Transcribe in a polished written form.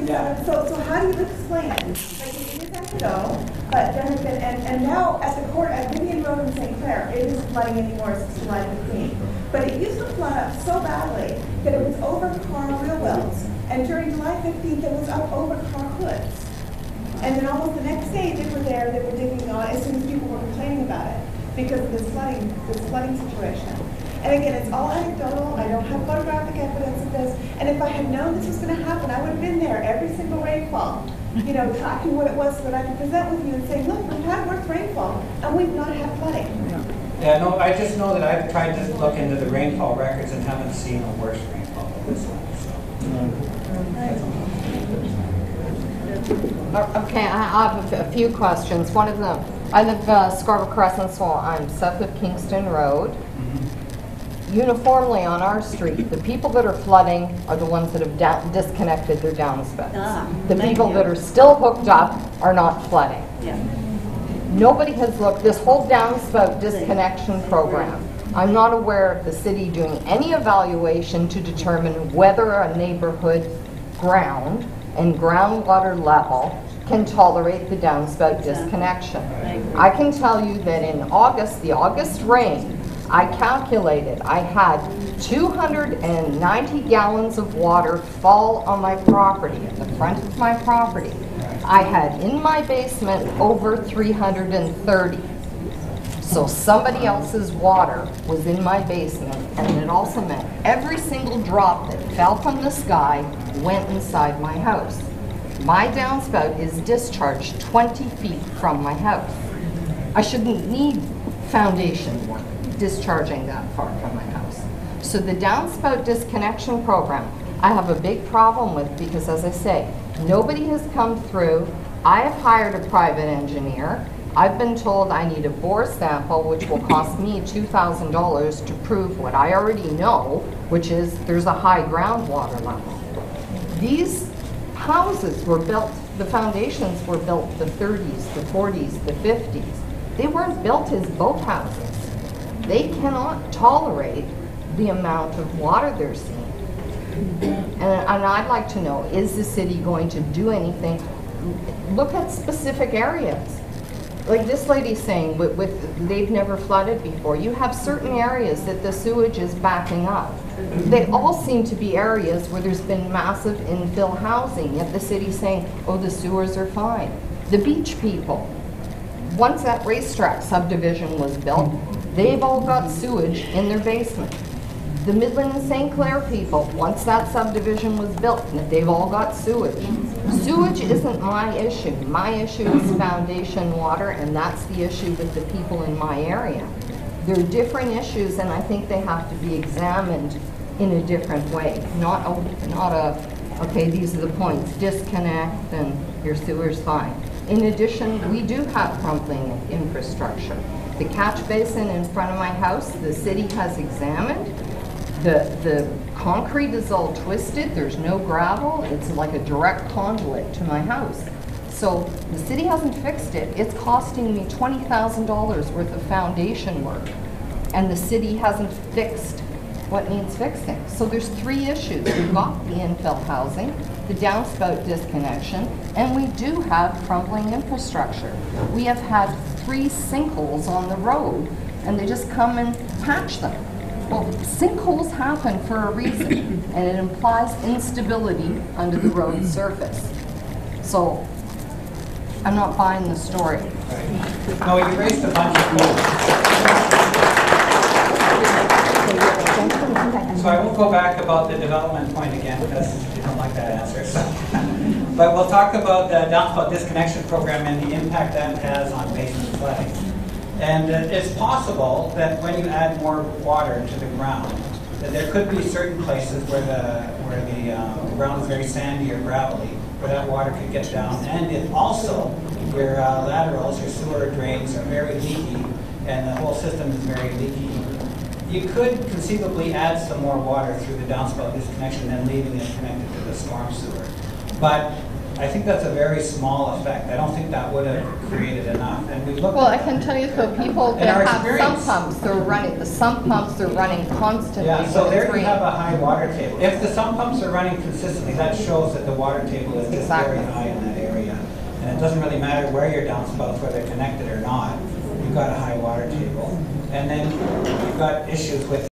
Yeah. So how do you explain it? Like it is at Godot, but there has been, and now at the court at Vivian Road in St. Clair, it isn't flooding anymore since July 15. But it used to flood up so badly that it was over car wheel wells. And during July 15th, it was up over car hoods. And then almost the next day they were there, they were digging on as soon as people were complaining about it because of this flooding situation. And again, it's all anecdotal. I don't have photographic evidence of this. And if I had known this was going to happen, I would have been there every single rainfall, you know, tracking what it was so that I could present with you and say, look, we've had worse rainfall and we've not had flooding. Yeah, no, I just know that I've tried to look into the rainfall records and haven't seen a worse rainfall than this one. Okay, I have a few questions. One of them, I live Scarborough Crescent, so I'm south of Kingston Road. Uniformly on our street, the people that are flooding are the ones that have disconnected their downspouts. The people that are still hooked up are not flooding. Yeah. Nobody has looked, this whole downspout disconnection program, I'm not aware of the city doing any evaluation to determine whether a neighborhood ground and groundwater level can tolerate the downspout disconnection. I can tell you that in August, the August rain, I calculated I had 290 gallons of water fall on my property, at the front of my property. I had in my basement over 330. So somebody else's water was in my basement, and it also meant every single drop that fell from the sky went inside my house. My downspout is discharged 20 feet from my house. I shouldn't need foundation work discharging that far from my house. So the downspout disconnection program, I have a big problem with because, as I say, nobody has come through. I have hired a private engineer. I've been told I need a bore sample, which will cost me $2,000 to prove what I already know, which is there's a high groundwater level. These houses were built, the foundations were built the 30s, the 40s, the 50s. They weren't built as boat houses. They cannot tolerate the amount of water they're seeing. And I'd like to know, is the city going to do anything? Look at specific areas. Like this lady's saying, they've never flooded before. You have certain areas that the sewage is backing up. They all seem to be areas where there's been massive infill housing, yet the city's saying, oh, the sewers are fine. The beach people, once that racetrack subdivision was built, they've all got sewage in their basement. The Midland and St. Clair people, once that subdivision was built, they've all got sewage. Sewage isn't my issue. My issue is foundation water, and that's the issue with the people in my area. There are different issues, and I think they have to be examined in a different way. Not a okay, these are the points, disconnect, and your sewer's fine. In addition, we do have crumbling infrastructure. The catch basin in front of my house, the city has examined. The concrete is all twisted, there's no gravel, it's like a direct conduit to my house. So the city hasn't fixed it. It's costing me $20,000 worth of foundation work, and the city hasn't fixed what needs fixing. So there's three issues. We've got the infill housing, the downspout disconnection, and we do have crumbling infrastructure. We have had 3 sinkholes on the road, and they just come and patch them. Well, sinkholes happen for a reason, and it implies instability under the road surface. So I'm not buying the story. Right. No, you raised a bunch of points. So I won't go back about the development point again because you don't like that answer. So. But we'll talk about the downspout disconnection program and the impact that has on basement flooding. And it's possible that when you add more water to the ground, that there could be certain places where the ground is very sandy or gravelly, where that water could get down. And if also your laterals, your sewer drains are very leaky, and the whole system is very leaky, you could conceivably add some more water through the downspout disconnection and leaving it connected to the storm sewer. But I think that's a very small effect. I don't think that would have created enough. And we looked Well, at I can tell you, so people In our that have sump experience- pumps, the sump pumps are running constantly. Yeah, so when there it's you have raining. a high water table. If the sump pumps are running consistently, that shows that the water table is just very Exactly. high in that area. And it doesn't really matter where your downspouts, whether they're connected or not, you've got a high water table. And then you've got issues with